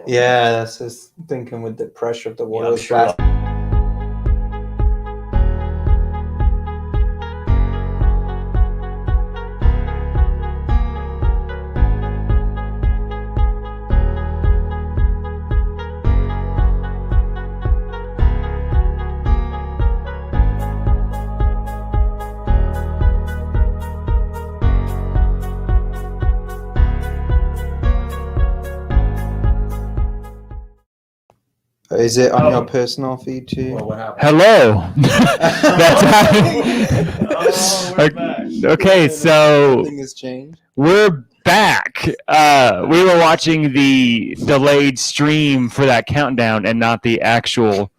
Yeah, that's just thinking with the pressure of the water. I'm sure. Is it on your personal feed too? Well, what happened? Hello. Oh, we're back. Okay, so Nothing has changed. we're back. We were watching the delayed stream for that countdown and not the actual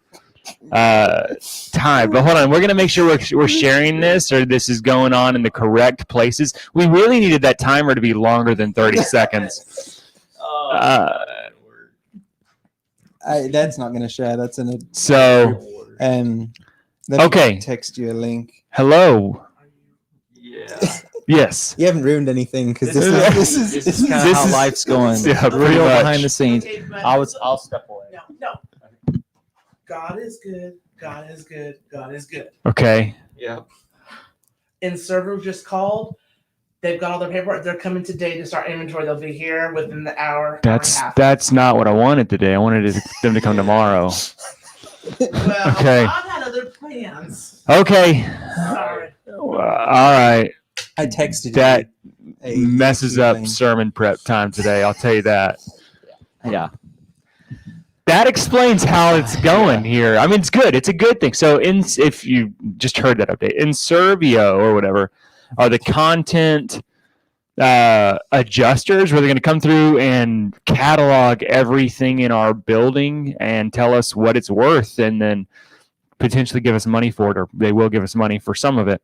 time. But hold on, we're gonna make sure we're sharing this, or this is going on in the correct places. We really needed that timer to be longer than 30 seconds. That's not going to share. That's in a. So, Let me Okay. Text you a link. hello. Yeah. Yes. You haven't ruined anything because This this This is is kind of This how is- life's going. Yeah, pretty Real much. behind the scenes. Okay, but- I'll step away. No. God is good. God is good. God is good. Okay. Yeah. And server just called. They've got all their paperwork. They're coming today to start inventory. They'll be here within the hour. That's not what I wanted today. I wanted them to come tomorrow. Well, Okay. I've had other plans. Okay. Sorry. All right. I texted That you. a messes YouTube up link. sermon prep time today. I'll tell you that. Yeah. That explains how it's going here. I mean, it's good. It's a good thing. So, if you just heard that update, in Servio or whatever, are the content adjusters where they're going to come through and catalog everything in our building and tell us what it's worth, and then potentially give us money for it, or they will give us money for some of it.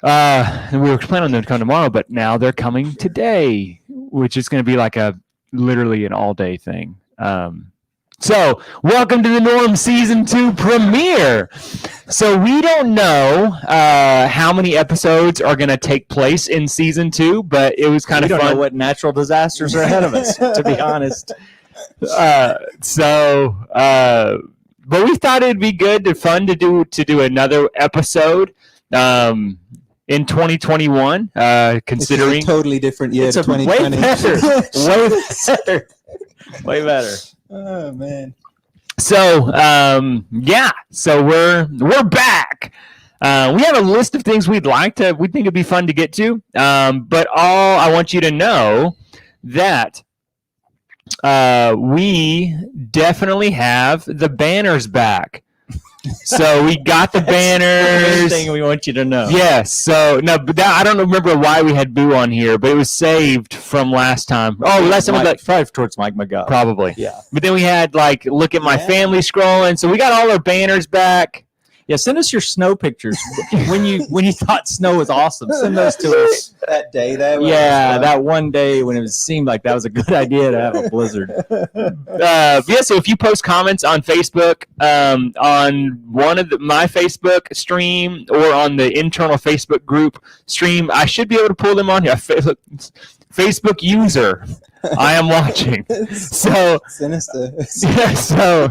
And we were planning on them to come tomorrow, but now they're coming today, which is going to be like literally an all-day thing. So, welcome to the Norm Season 2 premiere. So, we don't know how many episodes are going to take place in Season 2, but it was kind We of don't fun. know what natural disasters are ahead of us, to be honest. But we thought it'd be good and fun to do another episode in 2021, This is considering a totally different year. It's a way 2020. better. Way better. Oh man. So so we're back. We have a list of things we think it'd be fun to get to. But I want you to know that we definitely have the banners back. So we got the Main banners. thing we want you to know. Yes. So no, but I don't remember why we had Boo on here, but it was saved from last time. Oh, last time was like probably towards Mike McGuff. probably. Yeah. But then we had like look at my Yeah. family scrolling. So we got all our banners back. Yeah, send us your snow pictures. when you thought snow was awesome, send those to us. That day there. when Yeah, it was, that one day when it seemed like that was a good idea to have a blizzard. So if you post comments on Facebook, on one of my Facebook stream or on the internal Facebook group stream, I should be able to pull them on here. Facebook user, I am watching. So sinister. yeah, so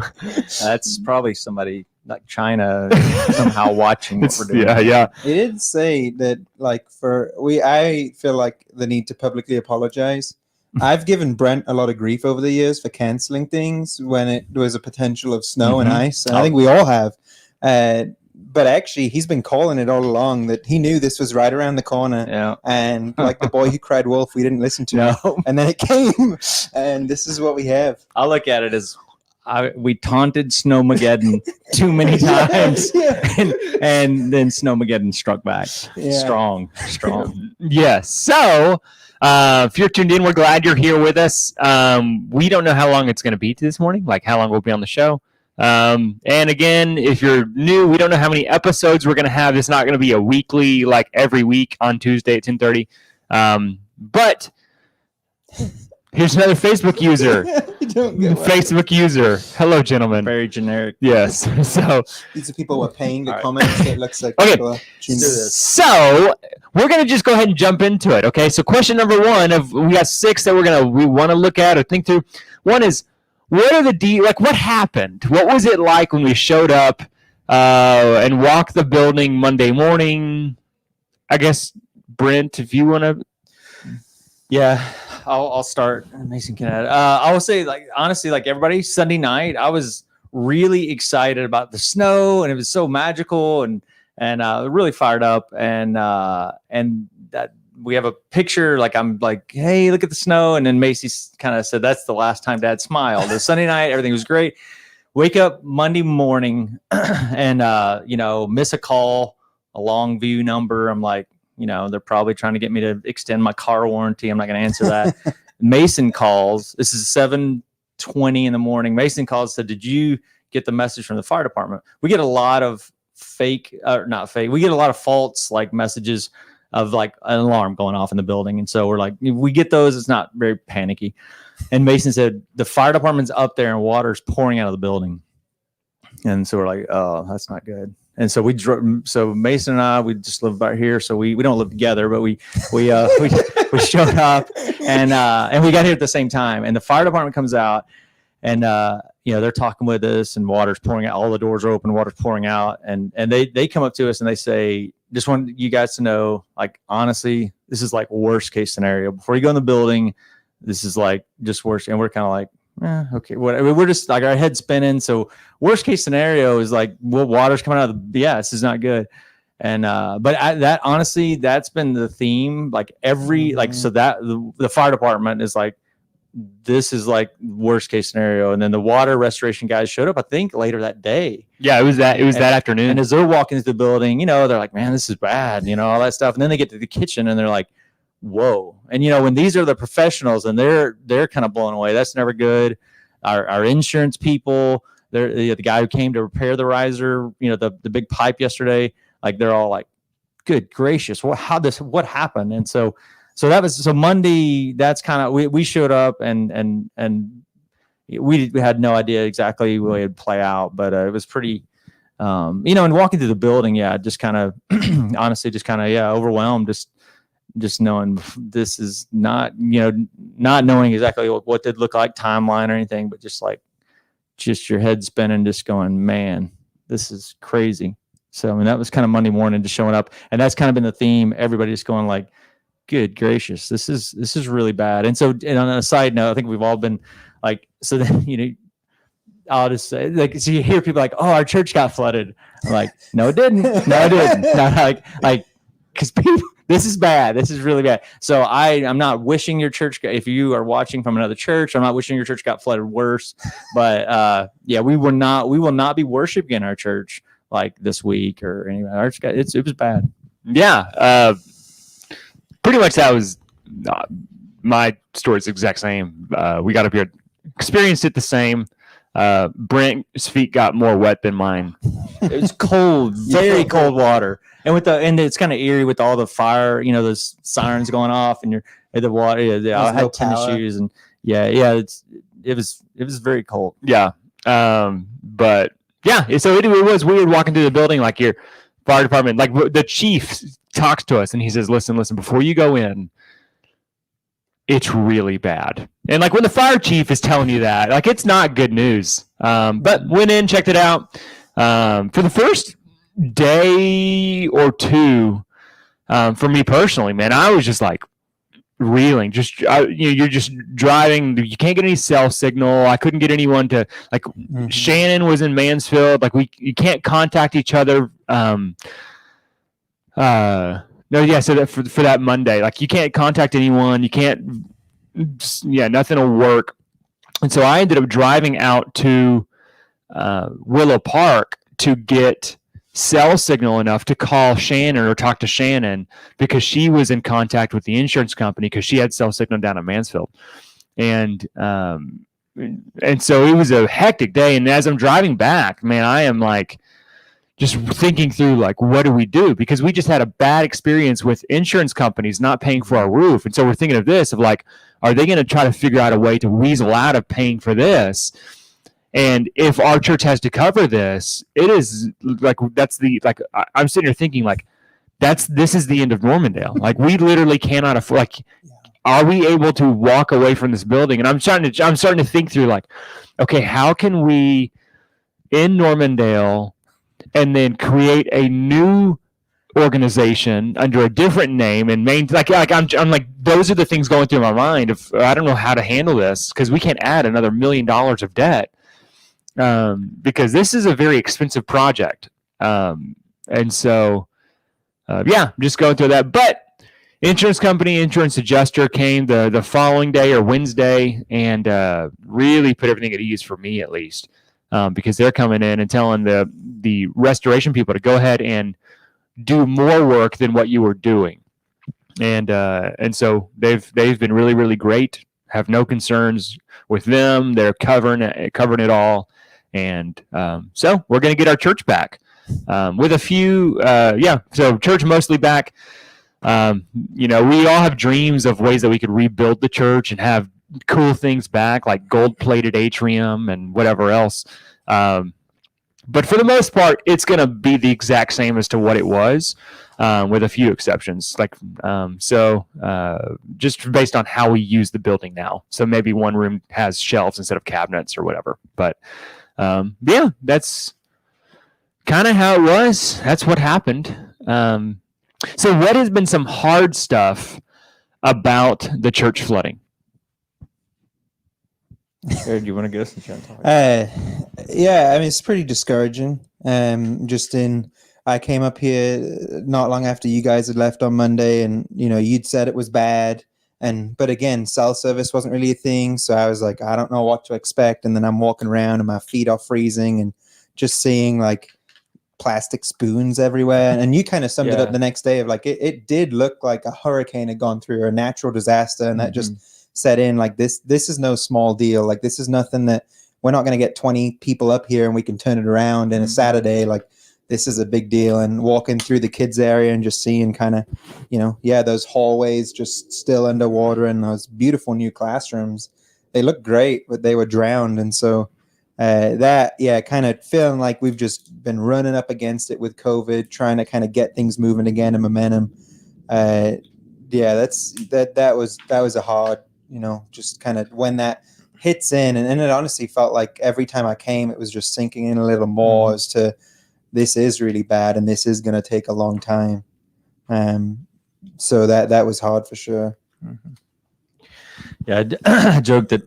That's probably somebody like China somehow watching what we're doing. yeah. It did say that, like, I feel like the need to publicly apologize. I've given Brent a lot of grief over the years for canceling things when it was a potential of snow and Mhm. ice, and I think we all have. But actually, he's been calling it all along that he knew this was right around the corner. Yeah. And like the boy who cried wolf, we didn't listen to him. No, And then it came, and this is what we have. I look at it as we taunted Snowmageddon too many times, and then Snowmageddon struck back. Yeah. Strong. Yes. So, if you're tuned in, we're glad you're here with us. We don't know how long it's going to be this morning, like how long we'll be on the show. And again, if you're new, we don't know how many episodes we're going to have. It's not going to be a weekly, like every week on Tuesday at 10:30. But here's another Facebook user. Don't get what- Facebook user. Hello, gentlemen. Very generic. Yes. So, These are people who are paying to All right. comment. So it looks like Okay. people are tuning do in. this. So we're gonna just go ahead and jump into it. Okay. So question number one we got 6 that we want to look at or think through. One is, what are like what happened? What was it like when we showed up and walked the building Monday morning? I guess, Brent, if you want to. Yeah, I'll start. Mason can add. I will say, like, honestly, like everybody, Sunday night, I was really excited about the snow, and it was so magical, and really fired up, and that we have a picture. Like, I'm like, hey, look at the snow, and then Macy kind of said, that's the last time Dad smiled. The Sunday night, everything was great. Wake up Monday morning, and miss a call, a Longview number. I'm like, they're probably trying to get me to extend my car warranty. I'm not going to answer that. Mason calls. This is 7:20 in the morning. Mason calls, said, did you get the message from the fire department? We get a lot of not fake. We get a lot of false like messages of like an alarm going off in the building. And so we're like, if we get those, it's not very panicky. And Mason said, the fire department's up there and water's pouring out of the building. And so we're like, oh, that's not good. And so so Mason and I, we just live about here. So we don't live together, but we showed up and we got here at the same time. And the fire department comes out and, they're talking with us and water's pouring out. All the doors are open, water's pouring out. And they come up to us and they say, just want you guys to know, like, honestly, this is like worst case scenario. Before you go in the building, this is like just worst. And we're kind of like, okay, whatever. We're just like our head spinning. So worst case scenario is like, well, water's coming out of this is not good. And but honestly, that's been the theme. Like so that the fire department is like, this is like worst case scenario. And then the water restoration guys showed up, I think, later that day. Yeah, it was that afternoon. And as they're walking into the building, they're like, man, this is bad, all that stuff. And then they get to the kitchen and they're like, whoa. And when these are the professionals and they're kind of blown away, that's never good. Our insurance people, they're the guy who came to repair the riser, the big pipe yesterday, like they're all like, good gracious, what happened? And so Monday, that's kind of, we showed up and we had no idea exactly what it'd play out, but it was pretty and walking through the building, just kind of honestly just kind of overwhelmed, just knowing this is not, not knowing exactly what did look like, timeline or anything, but just your head spinning, just going, man, this is crazy. So, I mean, that was kind of Monday morning, just showing up, and that's kind of been the theme. Everybody just going like, good gracious, this is really bad. And so, and on a side note, I think we've all been like, so then, I'll just say, like, so you hear people like, oh, our church got flooded. I'm like, no, it didn't. No, it didn't. Not like, because people, this is bad. This is really bad. So I'm not wishing your church, if you are watching from another church, I'm not wishing your church got flooded worse. But we will not be worshiping in our church like this week or anyway. Our church it was bad. Yeah. Pretty much that was my story's the exact same. We got up here, experienced it the same. Brent's feet got more wet than mine. It was cold, very cold water, and it's kind of eerie with all the fire, those sirens going off, and you're at the water. Yeah, I had tennis shoes, and it was very cold. Yeah, but yeah, so it was weird walking through the building, like your fire department, like the chief talks to us and he says, listen, before you go in, it's really bad. And like when the fire chief is telling you that, like, it's not good news. But went in, checked it out. For the first day or two, for me personally, man, I was just like reeling. You're just driving. You can't get any cell signal. I couldn't get anyone to, like, Shannon was in Mansfield. Like, you can't contact each other. So that for that Monday, like, you can't contact anyone. You can't, nothing will work. And so I ended up driving out to Willow Park to get cell signal enough to call Shannon or talk to Shannon, because she was in contact with the insurance company because she had cell signal down at Mansfield. And so it was a hectic day. And as I'm driving back, man, I am like, just thinking through, like, what do we do? Because we just had a bad experience with insurance companies not paying for our roof. And so we're thinking of this, of like, are they going to try to figure out a way to weasel out of paying for this? And if our church has to cover this, it is like, I'm sitting here thinking like, this is the end of Normandale. Like, we literally cannot afford, like, are we able to walk away from this building? And I'm starting to think through like, okay, how can we in Normandale and then create a new organization under a different name and I'm like, those are the things going through my mind of I don't know how to handle this because we can't add another $1 million of debt because this is a very expensive project. And so, just going through that. But insurance adjuster came the following day or Wednesday and really put everything at ease for me at least because they're coming in and telling the restoration people to go ahead and do more work than what you were doing. And so they've been really, really great. Have no concerns with them. They're covering it all. And so we're going to get our church back with a few, so church mostly back. We all have dreams of ways that we could rebuild the church and have cool things back, like gold-plated atrium and whatever else. But for the most part, it's going to be the exact same as to what it was, with a few exceptions. Just based on how we use the building now. So maybe one room has shelves instead of cabinets or whatever. But that's kind of how it was. That's what happened. So what has been some hard stuff about the church flooding? Do you want to go? It's pretty discouraging. I came up here not long after you guys had left on Monday, and you'd said it was bad, but again, cell service wasn't really a thing, so I was like, I don't know what to expect, and then I'm walking around and my feet are freezing, and just seeing like plastic spoons everywhere, and you kind of summed it up the next day of like it did look like a hurricane had gone through, or a natural disaster, and that just set in like this is no small deal. Like this is nothing that we're not going to get 20 people up here and we can turn it around in a Saturday. Like this is a big deal. And walking through the kids area and just seeing kind of, those hallways just still underwater and those beautiful new classrooms, they look great, but they were drowned. And so kind of feeling like we've just been running up against it with COVID, trying to kind of get things moving again and momentum. That was a hard, just kind of when that hits in, and it honestly felt like every time I came, it was just sinking in a little more as to this is really bad and this is going to take a long time. So that was hard for sure. Yeah, I joked that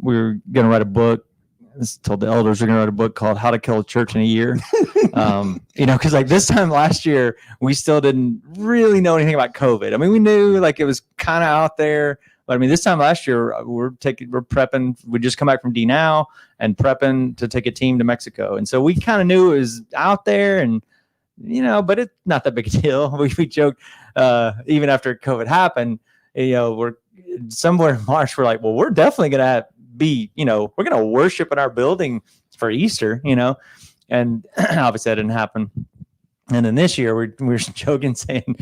we were going to write a book. I told the elders we're going to write a book called How to Kill a Church in a Year. Because like this time last year, we still didn't really know anything about COVID. I mean, we knew like it was kind of out there, but I mean, this time last year, we're prepping. We just come back from DNOW and prepping to take a team to Mexico. And so we kind of knew it was out there and, but it's not that big a deal. We joked, even after COVID happened, we're somewhere in March, we're like, well, we're definitely going to be, we're going to worship in our building for Easter, and obviously that didn't happen. And then this year we're joking saying,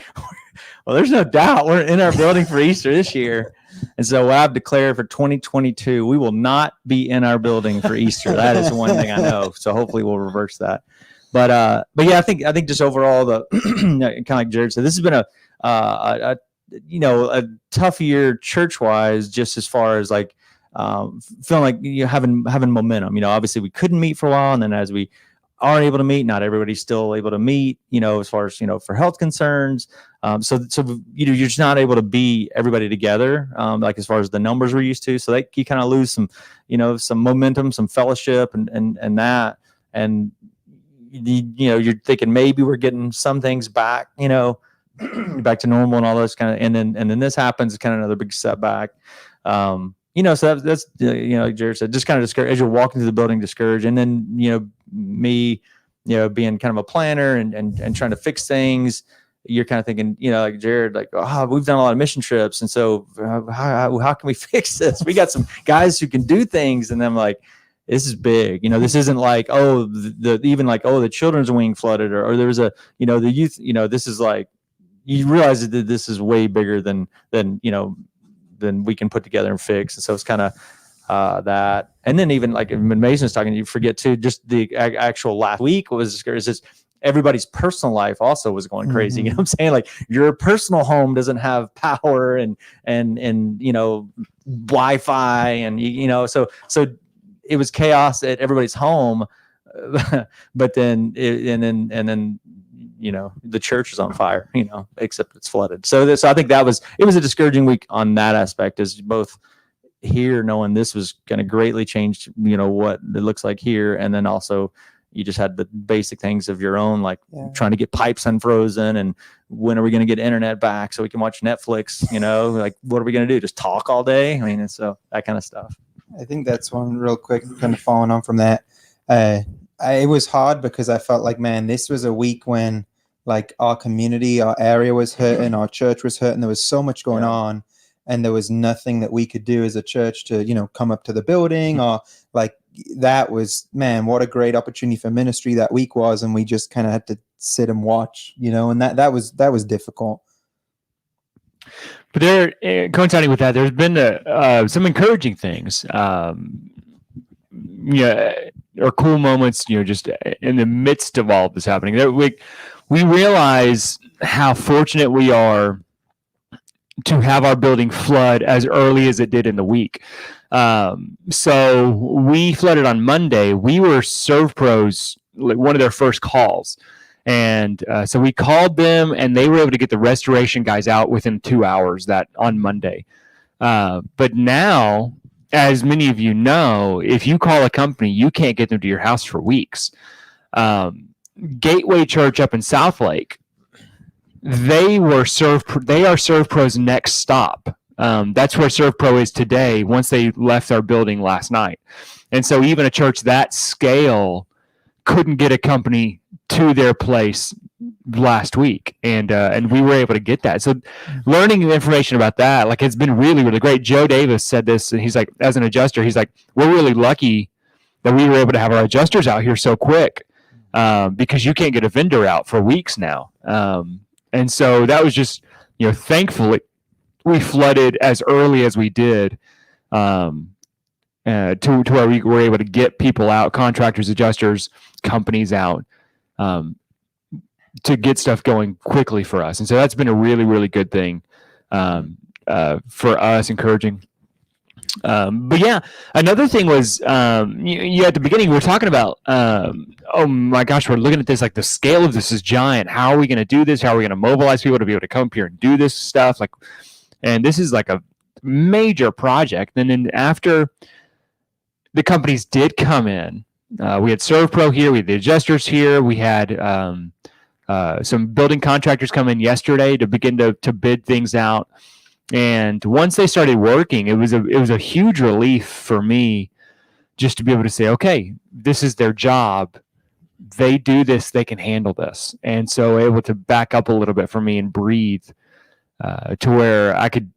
well, there's no doubt we're in our building for Easter this year. And so I've declared for 2022, we will not be in our building for Easter. That is one thing I know. So hopefully we'll reverse that. But yeah, I think just overall kind of like Jared said, this has been a tough year church wise, just as far as like, feeling like having momentum. Obviously we couldn't meet for a while, and then as we are able to meet, not everybody's still able to meet. As far as for health concerns. So you're just not able to be everybody together. Like as far as the numbers we're used to, so that you kind of lose some some momentum, some fellowship, and that, and you're thinking maybe we're getting some things back, back to normal and all those kind of, and then this happens, it's kind of another big setback. So that's like Jared said, just kind of discouraged as you're walking through the building, discouraged. And then, me, being kind of a planner and trying to fix things, you're kind of thinking, like Jared, like, we've done a lot of mission trips. And so how can we fix this? We got some guys who can do things. And I'm like, this is big. This isn't like, the children's wing flooded or there was the youth, this is like, you realize that this is way bigger than we can put together and fix. And so it's kind of that. And then even like when Mason's talking, you forget too, just the actual last week was discouraged. everybody's personal life also was going crazy. You know what I'm saying? Like your personal home doesn't have power and Wi-Fi and so it was chaos at everybody's home. But then the church is on fire, except it's flooded. So I think it was a discouraging week on that aspect, is both here knowing this was going to greatly change, what it looks like here. And then also you just had the basic things of your own, like trying to get pipes unfrozen and when are we going to get internet back so we can watch Netflix, like what are we going to do? Just talk all day? I mean, and so that kind of stuff. I think that's one real quick, kind of following on from that. It was hard because I felt like, man, this was a week when like our community, our area was hurting, our church was hurting. There was so much going on, and there was nothing that we could do as a church to, come up to the building or like that was, man, what a great opportunity for ministry that week was. And we just kind of had to sit and watch, and that was difficult. But there, coinciding with that, there's been some encouraging things, or cool moments, just in the midst of all of this happening. We realize how fortunate we are to have our building flood as early as it did in the week. So we flooded on Monday. We were ServPro's, one of their first calls. And so we called them, and they were able to get the restoration guys out within 2 hours on Monday. But now, as many of you know, if you call a company, you can't get them to your house for weeks. Gateway Church up in Southlake, they are ServPro's next stop. That's where ServPro is today once they left our building last night. And so even a church that scale couldn't get a company to their place last week, and we were able to get that. So learning the information about that, like, it's been really, really great. Joe Davis said this, and he's like, as an adjuster, he's like, we're really lucky that we were able to have our adjusters out here so quick, because you can't get a vendor out for weeks now. And so that was just, thankfully we flooded as early as we did, to where we were able to get people out, contractors, adjusters, companies out, to get stuff going quickly for us. And so that's been a really, really good thing, for us, encouraging. But yeah, another thing was, you at the beginning, we were talking about, oh my gosh, we're looking at this, like the scale of this is giant. How are we going to do this? How are we going to mobilize people to be able to come here and do this stuff? And this is like a major project. And then after the companies did come in, we had ServPro here, we had the adjusters here, we had some building contractors come in yesterday to begin to bid things out. And once they started working, it was a huge relief for me just to be able to say, okay, this is their job. They do this, they can handle this. And so able to back up a little bit for me and breathe, to where I could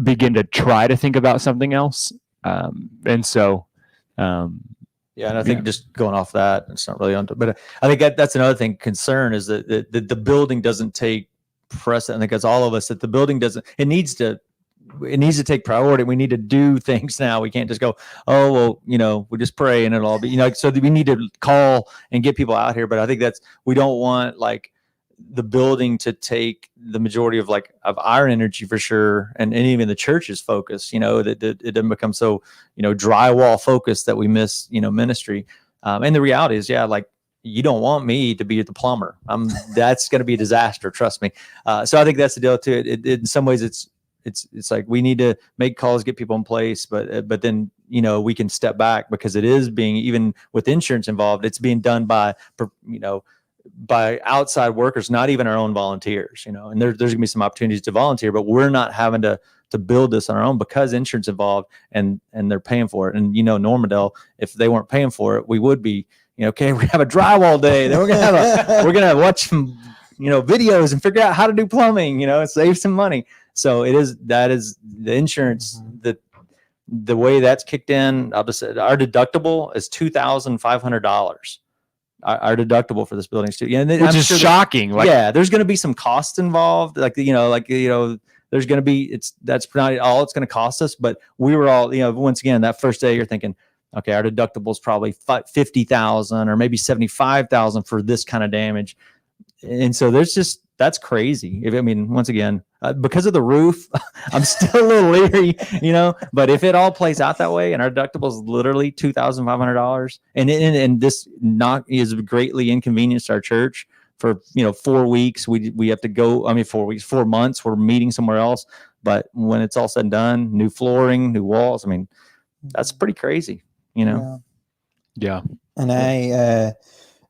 begin to try to think about something else. And so, yeah, and I think just going off that, it's not really on, but I think that's another thing. Concern is that the building doesn't take precedent. I think that's all of us, that the building doesn't. It needs to take priority. We need to do things now. We can't just go, oh well, we just pray and it'll all be, so we need to call and get people out here. But I think we don't want like the building to take the majority of our energy for sure, and even the church's focus, that it doesn't become so, drywall focused that we miss, ministry. And the reality is, you don't want me to be the plumber. That's going to be a disaster. Trust me. So I think that's the deal too. It in some ways it's like we need to make calls, get people in place, but then, we can step back because it is being, even with insurance involved, it's being done by outside workers, not even our own volunteers, and there's going to be some opportunities to volunteer, but we're not having to build this on our own because insurance involved and they're paying for it. And, Normandale, if they weren't paying for it, we would be, okay, we have a drywall day. Then we're going to watch some, videos and figure out how to do plumbing, and save some money. So that is the insurance, the way that's kicked in. I'll just say our deductible is $2,500. Our deductible for this building too, which is shocking. There's going to be some costs involved. There's going to be, that's not all it's going to cost us. But we were all, once again, that first day you're thinking, okay, our deductible is probably $50,000 or maybe $75,000 for this kind of damage. and so that's crazy. I mean, once again, because of the roof, I'm still a little leery, but if it all plays out that way and our deductible is literally $2,500 and this is greatly inconvenienced our church for, 4 weeks, we have to go, 4 weeks, 4 months, we're meeting somewhere else. But when it's all said and done, new flooring, new walls, that's pretty crazy, Yeah. And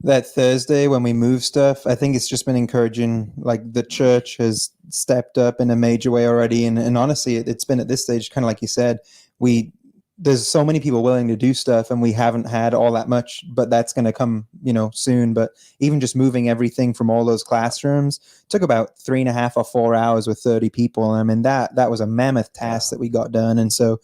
that Thursday when we move stuff, I think it's just been encouraging. Like the church has stepped up in a major way already, and honestly, it's been at this stage, kind of like you said, there's so many people willing to do stuff, and we haven't had all that much, but that's going to come, soon. But even just moving everything from all those classrooms took about 3.5 or 4 hours with 30 people. That was a mammoth task that we got done, and so.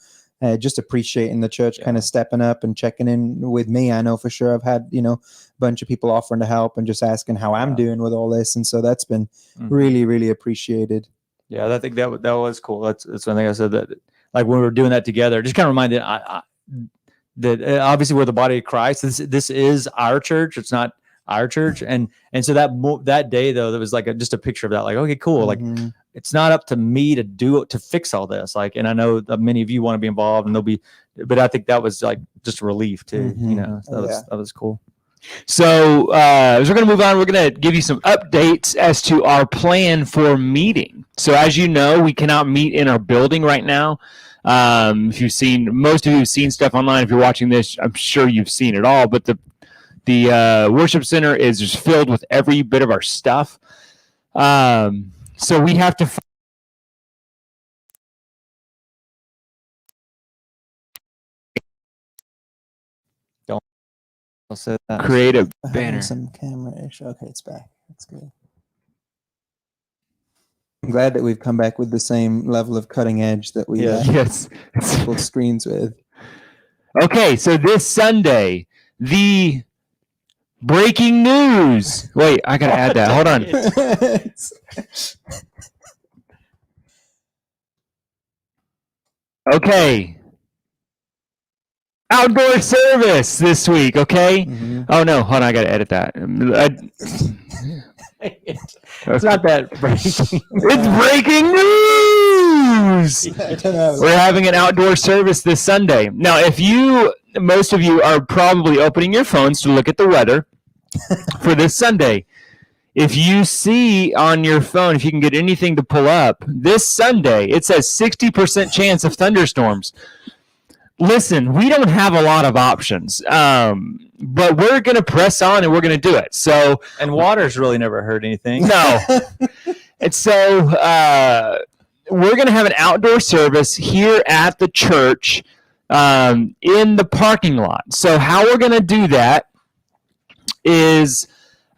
Just appreciating the church kind of stepping up and checking in with me. I know for sure I've had, a bunch of people offering to help and just asking how I'm doing with all this. And so that's been really, really appreciated. Yeah, I think that was cool. That's one thing I said, that like when we were doing that together, just kind of reminded that obviously we're the body of Christ. This is our church. It's not our church. And so that day though, there was like just a picture of that, like, okay, cool. Like it's not up to me to fix all this. Like, and I know that many of you want to be involved and but I think that was like just a relief too, that was cool. So as we're going to move on, we're going to give you some updates as to our plan for meeting. So as you know, we cannot meet in our building right now. If most of you have seen stuff online, if you're watching this, I'm sure you've seen it all, but the worship center is just filled with every bit of our stuff. So we have to create a banner. Some camera issue. Okay, it's back. That's good. I'm glad that we've come back with the same level of cutting edge that we yes full screens with. Okay, so this Sunday, the breaking news. Wait, I gotta add that. Hold on. Okay. Outdoor service this week, okay? Oh no, hold on, I gotta edit that. It's not that breaking. It's breaking news! We're having an outdoor service this Sunday. Now, most of you are probably opening your phones to look at the weather for this Sunday. If you see on your phone, if you can get anything to pull up, this Sunday, it says 60% chance of thunderstorms. Listen, we don't have a lot of options, but we're going to press on and we're going to do it. So, and water's really never hurt anything. No. And so we're going to have an outdoor service here at the church in the parking lot. So how we're going to do that is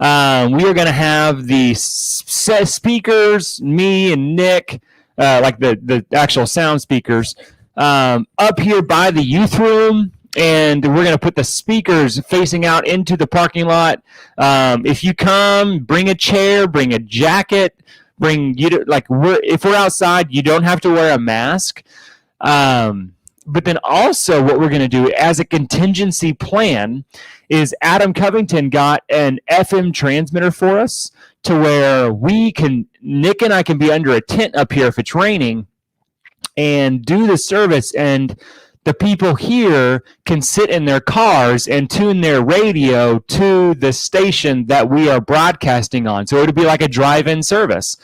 we are going to have the speakers, me and Nick, like the actual sound speakers, up here by the youth room, and we're going to put the speakers facing out into the parking lot. If you come, bring a chair, bring a jacket, if we're outside, you don't have to wear a mask. But then also what we're going to do as a contingency plan is Adam Covington got an FM transmitter for us to where Nick and I can be under a tent up here if it's raining and do the service, and the people here can sit in their cars and tune their radio to the station that we are broadcasting on. So it'll be like a drive-in service.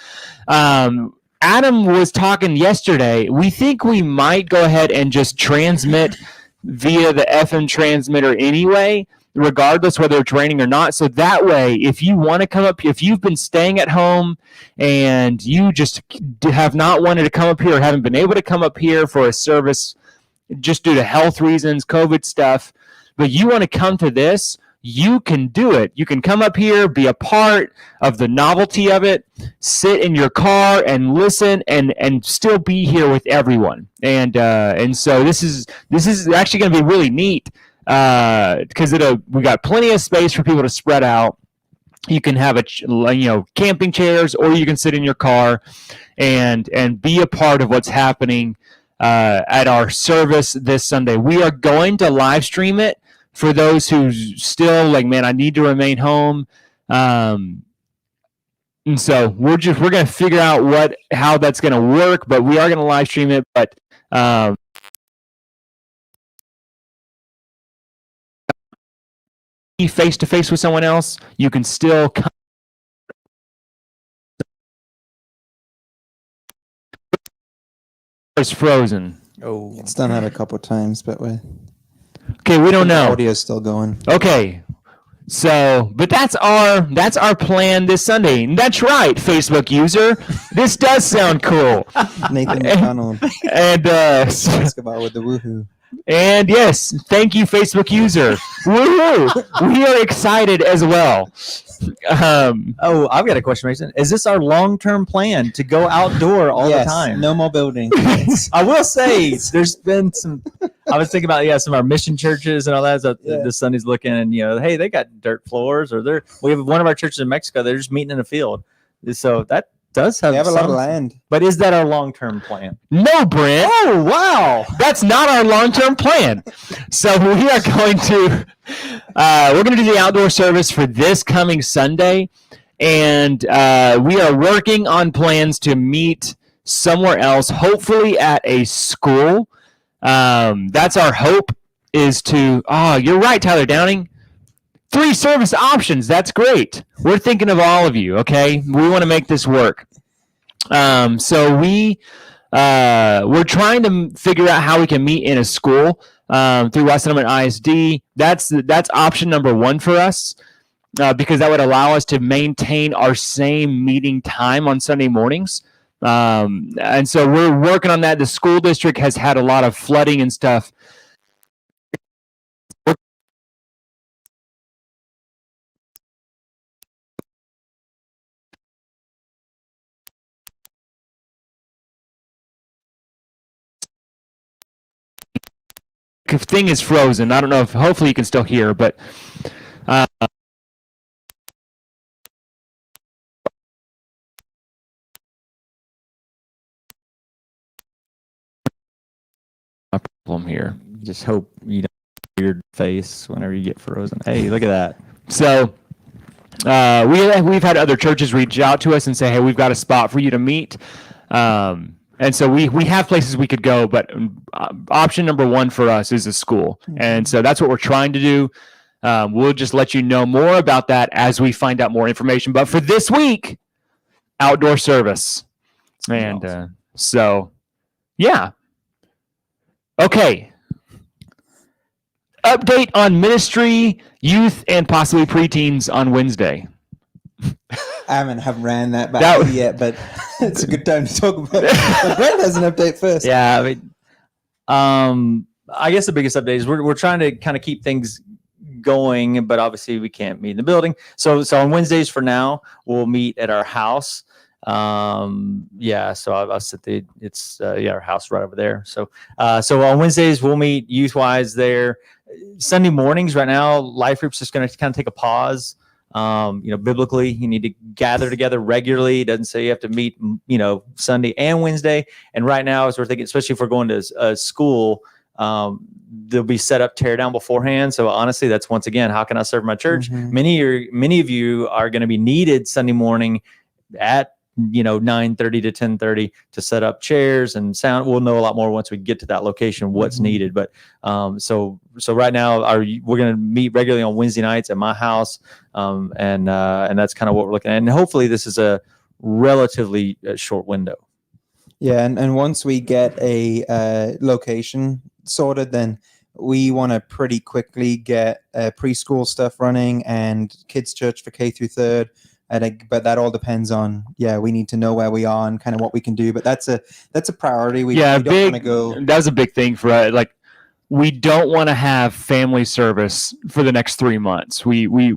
Adam was talking yesterday. We think we might go ahead and just transmit via the FM transmitter anyway, regardless whether it's raining or not. So that way, if you want to come up, if you've been staying at home and you just have not wanted to come up here or haven't been able to come up here for a service just due to health reasons, COVID stuff, but you want to come to this, you can do it. You can come up here, be a part of the novelty of it, sit in your car and listen, and still be here with everyone. And so this is actually going to be really neat because we got plenty of space for people to spread out. You can have camping chairs, or you can sit in your car and be a part of what's happening at our service this Sunday. We are going to live stream it. For those who still I need to remain home. And so we're going to figure out how that's going to work, but we are going to live stream it. But face to face with someone else, you can still come. It's frozen. Oh, It's done that a couple of times, but Okay, we don't the know. audio's still going. Okay. So, but that's our plan this Sunday. And that's right, Facebook user. This does sound cool. Nathan McDonald, And basketball with the woohoo. and yes, thank you, Facebook user. Woohoo! We are excited as well. oh, I've got a question, Mason. Is this our long-term plan to go outdoor all Yes, the time? no more building. I will say there's been some. I was thinking about some of our mission churches and all that. So Yeah. this Sunday's looking, and hey, they got dirt floors, or we have one of our churches in Mexico. They're just meeting in a field, so that does have. We have a lot of some- land. But is that our long-term plan? No, Brent. Oh wow! That's not our long-term plan. So we are going to we're going to do the outdoor service for this coming Sunday, and we are working on plans to meet somewhere else, hopefully at a school. That's our hope. Is to you're right, Tyler Downing. 3 service options. That's great. We're thinking of all of you. Okay, we want to make this work. So we're trying to figure out how we can meet in a school through West Element ISD. That's option number 1 for us because that would allow us to maintain our same meeting time on Sunday mornings. And so we're working on that. The school district has had a lot of flooding and stuff. Thing is frozen. I don't know if hopefully you can still hear, but a problem here. Just hope you don't have a weird face whenever you get frozen. Hey, look at that. So we've had other churches reach out to us and say, hey, we've got a spot for you to meet. And so we have places we could go, but option number 1 for us is a school. And so that's what we're trying to do. We'll just let you know more about that as we find out more information. But for this week, outdoor service. And so, yeah. Okay. Update on ministry, youth, and possibly preteens on Wednesday. I haven't ran that back yet, but it's a good time to talk about it. But Brent has an update first. Yeah, I mean, I guess the biggest update is we're trying to kind of keep things going, but obviously we can't meet in the building. So on Wednesdays for now, we'll meet at our house. So I'll sit it's our house right over there. So on Wednesdays we'll meet youth wise there. Sunday mornings right now, life group's just going to kind of take a pause. Biblically, you need to gather together regularly. It doesn't say you have to meet, Sunday and Wednesday. And right now, as we're thinking, especially if we're going to a school, they'll be set up, tear down beforehand. So honestly, that's once again, how can I serve my church? Mhm. Many of you are going to be needed Sunday morning at 9:30 to 10:30 to set up chairs and sound. We'll know a lot more once we get to that location what's Mhm. needed. But so right now we're going to meet regularly on Wednesday nights at my house, and that's kind of what we're looking at. And hopefully this is a relatively short window. Yeah, and once we get a location sorted, then we want to pretty quickly get preschool stuff running and kids church for K through 3rd. But that all depends on, we need to know where we are and kind of what we can do. But that's a priority. We don't want to go. That's a big thing for us. Like, we don't want to have family service for the next 3 months. We really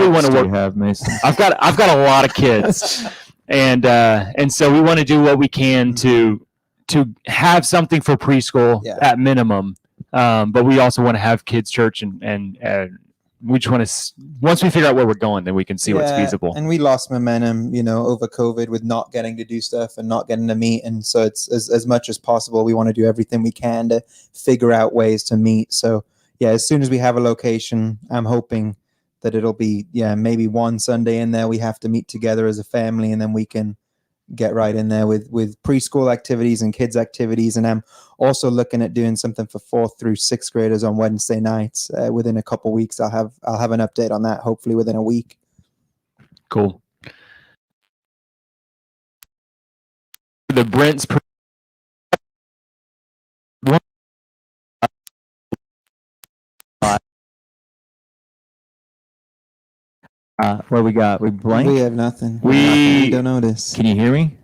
want to work. Have Mason? I've got a lot of kids, and so we want to do what we can to have something for preschool at minimum. But we also want to have kids church and we just want to, once we figure out where we're going, then we can see what's feasible. And we lost momentum, over COVID with not getting to do stuff and not getting to meet. And so it's as much as possible, we want to do everything we can to figure out ways to meet. So as soon as we have a location, I'm hoping that it'll be maybe one Sunday in there we have to meet together as a family, and then we can get right in there with preschool activities and kids activities. And I'm also looking at doing something for 4th through 6th graders on Wednesday nights. Within a couple weeks, I'll have an update on that. Hopefully within a week. Cool. The Brent's. What we got? We blank. We have nothing. We don't notice. Can you hear me?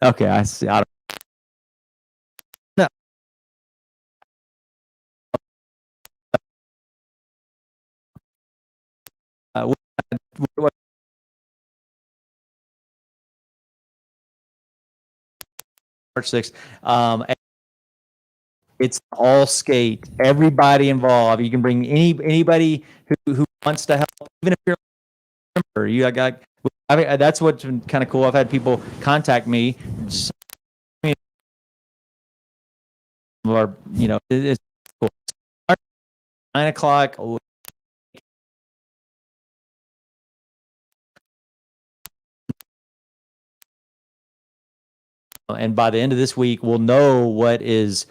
Okay, I see. I don't, no. What, March 6th. It's all skate. Everybody involved. You can bring anybody who wants to help, even if you're a member. I mean, that's what's been kind of cool. I've had people contact me. Or it's cool. 9:00. And by the end of this week, we'll know what is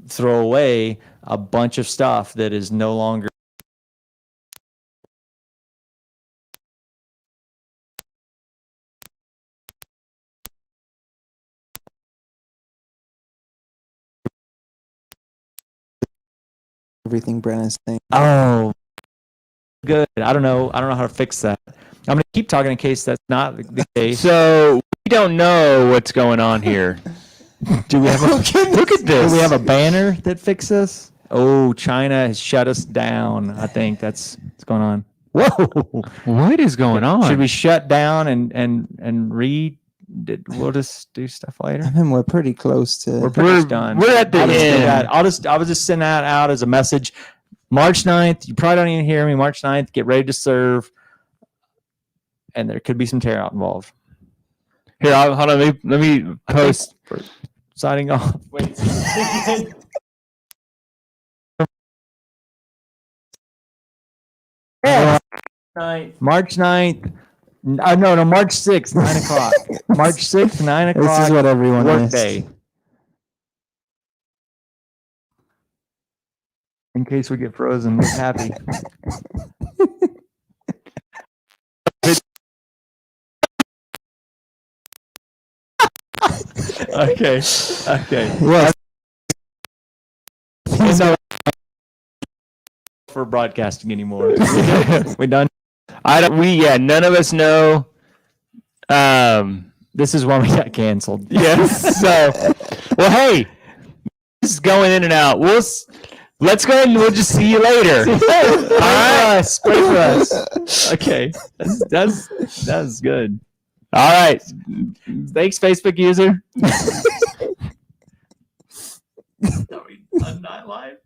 throw away a bunch of stuff that is no longer Everything Brenna's saying. Oh, good. I don't know how to fix that. I'm going to keep talking in case that's not the case. So we don't know what's going on here. Do we have a Look at this. Do we have a banner that fixes us? Oh, China has shut us down. I think that's what's going on. Whoa. What is going on? Should we shut down and read? We'll just do stuff later. I mean, we're pretty close to. We're pretty much done. we're at the I'll just do end. that. I was just send that out as a message. March 9th. You probably don't even hear me. March 9th. Get ready to serve. And there could be some tear out involved. Here, hold on. Let me post. Signing off. Wait. March 9th. No, March 6th, 9:00. March 6th, 9:00. This is what everyone work missed. day. In case we get frozen, we're happy. Okay. Well, No for broadcasting anymore. We done. None of us know. This is when we got canceled. Yes. So, well, hey, this is going in and out. Let's go ahead and we'll just see you later. All right, pray for us. Okay, that's good. All right. Thanks, Facebook user. Are we not live?